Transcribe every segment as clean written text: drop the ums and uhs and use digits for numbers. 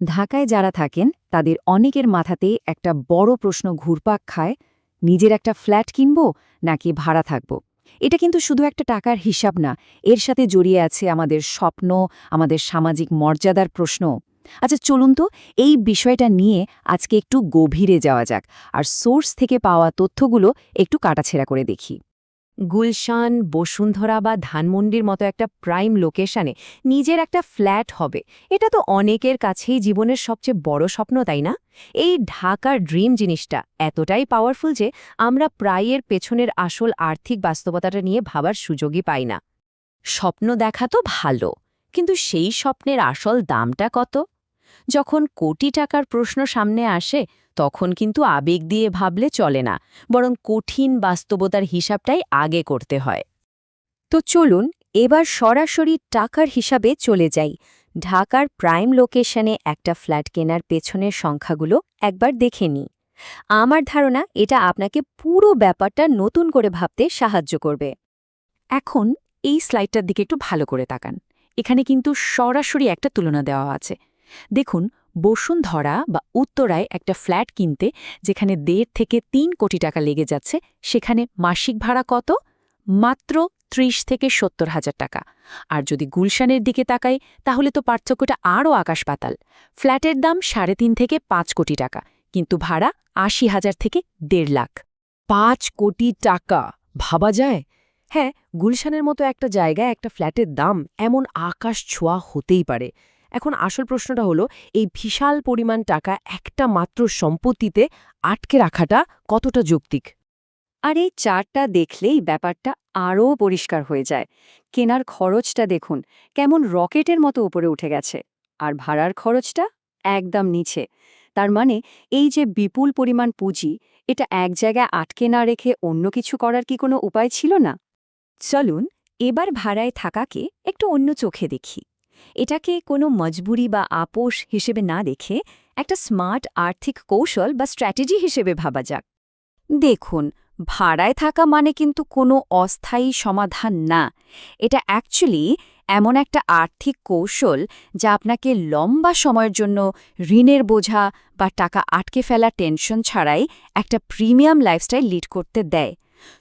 ঢাকায় যারা থাকেন তাদের অনেকের মাথাতেই একটা বড় প্রশ্ন ঘুরপাক খায়, নিজের একটা ফ্ল্যাট কিনব নাকি ভাড়া থাকব। এটা কিন্তু শুধু একটা টাকার হিসাব না, এর সাথে জড়িয়ে আছে আমাদের স্বপ্ন, আমাদের সামাজিক মর্যাদার প্রশ্ন। আচ্ছা চলুন তো এই বিষয়টা নিয়ে আজকে একটু গভীরে যাওয়া যাক, আর সোর্স থেকে পাওয়া তথ্যগুলো একটু কাটাছেঁড়া করে দেখি। গুলশান, বসুন্ধরা বা ধানমন্ডির মতো একটা প্রাইম লোকেশনে নিজের একটা ফ্ল্যাট হবে, এটা তো অনেকের কাছেই জীবনের সবচেয়ে বড় স্বপ্ন, তাই না? এই ঢাকার ড্রিম জিনিসটা এতটাই পাওয়ারফুল যে আমরা প্রায়ের পেছনের আসল আর্থিক বাস্তবতাটা নিয়ে ভাবার সুযোগই পাই না। স্বপ্ন দেখা তো ভালো, কিন্তু সেই স্বপ্নের আসল দামটা কত? যখন কোটি টাকার প্রশ্ন সামনে আসে তখন কিন্তু আবেগ দিয়ে ভাবলে চলে না, বরং কঠিন বাস্তবতার হিসাবটাই আগে করতে হয়। তো চলুন এবার সরাসরি টাকার হিসাবে চলে যাই। ঢাকার প্রাইম লোকেশনে একটা ফ্ল্যাট কেনার পেছনের সংখ্যাগুলো একবার দেখে নিই। আমার ধারণা এটা আপনাকে পুরো ব্যাপারটা নতুন করে ভাবতে সাহায্য করবে। এখন এই স্লাইডটার দিকে একটু ভালো করে তাকান। এখানে কিন্তু সরাসরি একটা তুলনা দেওয়া আছে। দেখুন, বসুন্ধরা বা উত্তরায় একটা ফ্ল্যাট কিনতে যেখানে 1.5 থেকে 3 কোটি টাকা লেগে যাচ্ছে, সেখানে মাসিক ভাড়া কত? মাত্র 30 থেকে 70 হাজার টাকা। আর যদি গুলশানের দিকে তাকাই তাহলে তো পার্থক্যটা আরও আকাশ-পাতাল। ফ্ল্যাটের দাম 3.5 থেকে 5 কোটি টাকা, কিন্তু ভাড়া 80,000 থেকে 1.5 লাখ। 5 কোটি টাকা ভাবা যায়? হ্যাঁ, গুলশানের মতো একটা জায়গায় একটা ফ্ল্যাটের দাম এমন আকাশ ছোঁয়া হতেই পারে। এখন আসল প্রশ্নটা হলো, এই বিশাল পরিমাণ টাকা একটা মাত্র সম্পত্তিতে আটকে রাখাটা কতটা যৌক্তিক? আর এই চার্টটা দেখলেই ব্যাপারটা আরও পরিষ্কার হয়ে যায়। কেনার খরচটা দেখুন, কেমন রকেটের মতো উপরে উঠে গেছে, আর ভাড়ার খরচটা একদম নিচে। তার মানে এই যে বিপুল পরিমাণ পুঁজি, এটা এক জায়গায় আটকে না রেখে অন্য কিছু করার কি কোনো উপায় ছিল না? চলুন এবার ভাড়ায় থাকাকে একটু অন্য চোখে দেখি। এটাকে কোনো মজবুরি বা আপোষ হিসেবে না দেখে একটা স্মার্ট আর্থিক কৌশল বা স্ট্র্যাটেজি হিসেবে ভাবা যাক। দেখুন, ভাড়ায় থাকা মানে কিন্তু কোনো অস্থায়ী সমাধান না। এটা অ্যাকচুয়ালি এমন একটা আর্থিক কৌশল যা আপনাকে লম্বা সময়ের জন্য ঋণের বোঝা বা টাকা আটকে ফেলা টেনশন ছাড়াই একটা প্রিমিয়াম লাইফস্টাইল লিড করতে দেয়।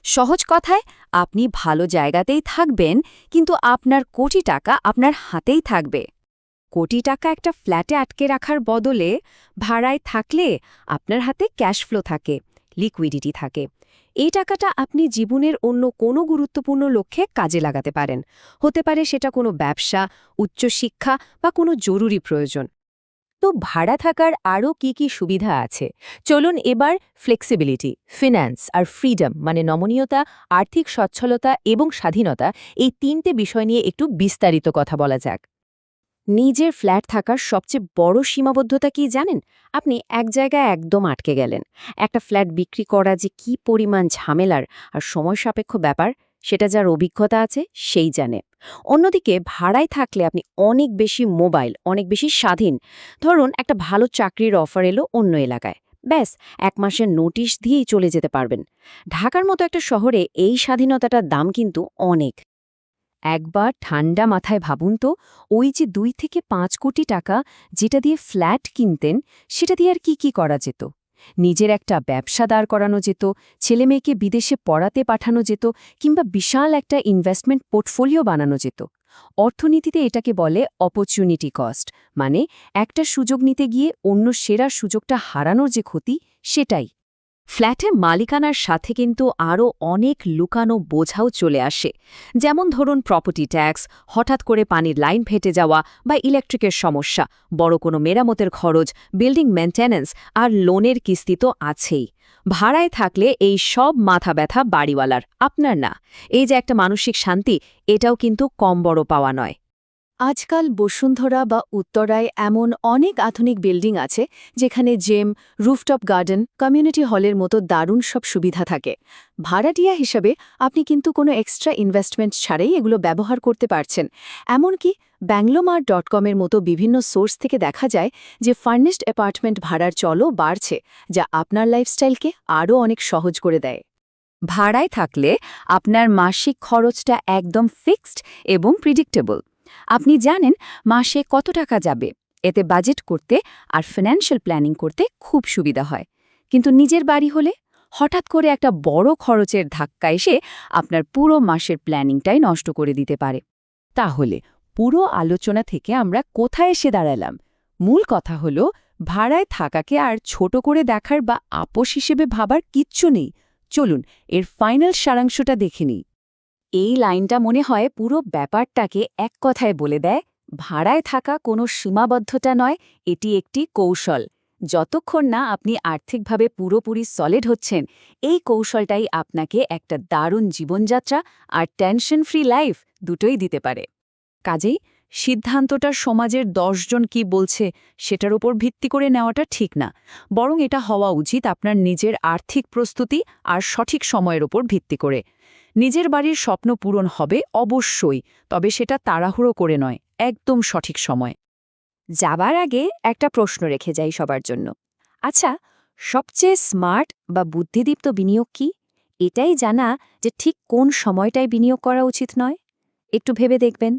সহজ কথায়, আপনি ভালো জায়গাতেই থাকবেন, কিন্তু আপনার কোটি টাকা আপনার হাতেই থাকবে। কোটি টাকা একটা ফ্ল্যাটে আটকে রাখার বদলে ভাড়ায় থাকলে আপনার হাতে ক্যাশ ফ্লো থাকে, লিকুইডিটি থাকে। এই টাকাটা আপনি জীবনের অন্য কোনো গুরুত্বপূর্ণ লক্ষ্যে কাজে লাগাতে পারেন। হতে পারে সেটা কোনো ব্যবসা, উচ্চশিক্ষা বা কোনো জরুরি প্রয়োজন। তো ভাড়া থাকার আরও কি সুবিধা আছে? চলুন এবার ফ্লেক্সিবিলিটি, ফিন্যান্স আর ফ্রিডম মানে নমনীয়তা, আর্থিক সচ্ছলতা এবং স্বাধীনতা, এই 3টে বিষয় নিয়ে একটু বিস্তারিত কথা বলা যাক। নিজের ফ্ল্যাট থাকার সবচেয়ে বড় সীমাবদ্ধতা কি জানেন? আপনি এক জায়গায় একদম আটকে গেলেন। একটা ফ্ল্যাট বিক্রি করা যে কি পরিমাণ ঝামেলার আর সময় সাপেক্ষ ব্যাপার, সেটা যার অভিজ্ঞতা আছে সেই জানে। অন্যদিকে ভাড়ায় থাকলে আপনি অনেক বেশি মোবাইল, অনেক বেশি স্বাধীন। ধরুন একটা ভালো চাকরির অফার এলো অন্য এলাকায়, ব্যাস 1 মাসের নোটিশ দিয়েই চলে যেতে পারবেন। ঢাকার মতো একটা শহরে এই স্বাধীনতাটার দাম কিন্তু অনেক। একবার ঠান্ডা মাথায় ভাবুন তো, ওই যে 2 থেকে 5 কোটি টাকা যেটা দিয়ে ফ্ল্যাট কিনতেন, সেটা দিয়ে আর কি করা যেত? নিজের একটা ব্যবসা দাঁড় করানো যেত, ছেলেমেয়েকে বিদেশে পড়াতে পাঠানো যেত, কিংবা বিশাল একটা ইনভেস্টমেন্ট পোর্টফোলিও বানানো যেত। অর্থনীতিতে এটাকে বলে অপরচুনিটি কস্ট, মানে একটা সুযোগ নিতে গিয়ে অন্য সেরা সুযোগটা হারানোর যে ক্ষতি, সেটাই। ফ্ল্যাটে মালিকানার সাথে কিন্তু আরও অনেক লুকানো বোঝাও চলে আসে, যেমন ধরুন প্রপার্টি ট্যাক্স, হঠাৎ করে পানির লাইন ফেটে যাওয়া বা ইলেকট্রিকের সমস্যা, বড় কোনো মেরামতের খরচ, বিল্ডিং মেইনটেন্যান্স আর লোনের কিস্তি তো আছেই। ভাড়ায় থাকলে এই সব মাথা ব্যথা বাড়িওয়ালার, আপনার না। এই যে একটা মানসিক শান্তি, এটাও কিন্তু কম বড় পাওয়া নয়। আজকাল বসুন্ধরা বা উত্তরায় এমন অনেক আধুনিক বিল্ডিং আছে যেখানে জিম, রুফটপ গার্ডেন, কমিউনিটি হলের মতো দারুণ সব সুবিধা থাকে। ভাড়াটিয়া হিসাবে আপনি কিন্তু কোনো এক্সট্রা ইনভেস্টমেন্ট ছাড়াই এগুলো ব্যবহার করতে পারছেন। এমনকি banglomart.com-এর মতো বিভিন্ন সোর্স থেকে দেখা যায় যে ফার্নিশড অ্যাপার্টমেন্ট ভাড়ার চলও বাড়ছে, যা আপনার লাইফস্টাইলকে আরও অনেক সহজ করে দেয়। ভাড়ায় থাকলে আপনার মাসিক খরচটা একদম ফিক্সড এবং প্রিডিক্টেবল। আপনি জানেন মাসে কত টাকা যাবে, এতে বাজেট করতে আর ফিনান্সিয়াল প্ল্যানিং করতে খুব সুবিধা হয়। কিন্তু নিজের বাড়ি হলে হঠাৎ করে একটা বড় খরচের ধাক্কা এসে আপনার পুরো মাসের প্ল্যানিংটাই নষ্ট করে দিতে পারে। তাহলে পুরো আলোচনা থেকে আমরা কোথায় এসে দাঁড়ালাম? মূল কথা হলো, ভাড়ায় থাকাকে আর ছোট করে দেখার বা আপোষ হিসেবে ভাবার কিচ্ছু নেই। চলুন এর ফাইনাল সারাংশটা দেখে নিই। এই লাইনটা মনে হয় পুরো ব্যাপারটাকে এক কথায় বলে দেয়, ভাড়ায় থাকা কোনো সীমাবদ্ধতা নয়, এটি একটি কৌশল। যতক্ষণ না আপনি আর্থিকভাবে পুরোপুরি সলিড হচ্ছেন, এই কৌশলটাই আপনাকে একটা দারুণ জীবনযাত্রা আর টেনশন ফ্রি লাইফ দুটোই দিতে পারে। কাজেই সিদ্ধান্তটা সমাজের ১০ জন কি বলছে সেটার উপর ভিত্তি করে নেওয়াটা ঠিক না, বরং এটা হওয়া উচিত আপনার নিজের আর্থিক প্রস্তুতি আর সঠিক সময়ের উপর ভিত্তি করে। নিজের বাড়ির স্বপ্ন পূরণ হবে অবশ্যই, তবে সেটা তাড়াহুড়ো করে নয়, একদম সঠিক সময়। যাবার আগে একটা প্রশ্ন রেখে যাই সবার জন্য। আচ্ছা, সবচেয়ে স্মার্ট বা বুদ্ধিদীপ্ত বিনিয়োগ কি? এটাই জানা যে ঠিক কোন সময়টায় বিনিয়োগ করা উচিত নয়? একটু ভেবে দেখবেন।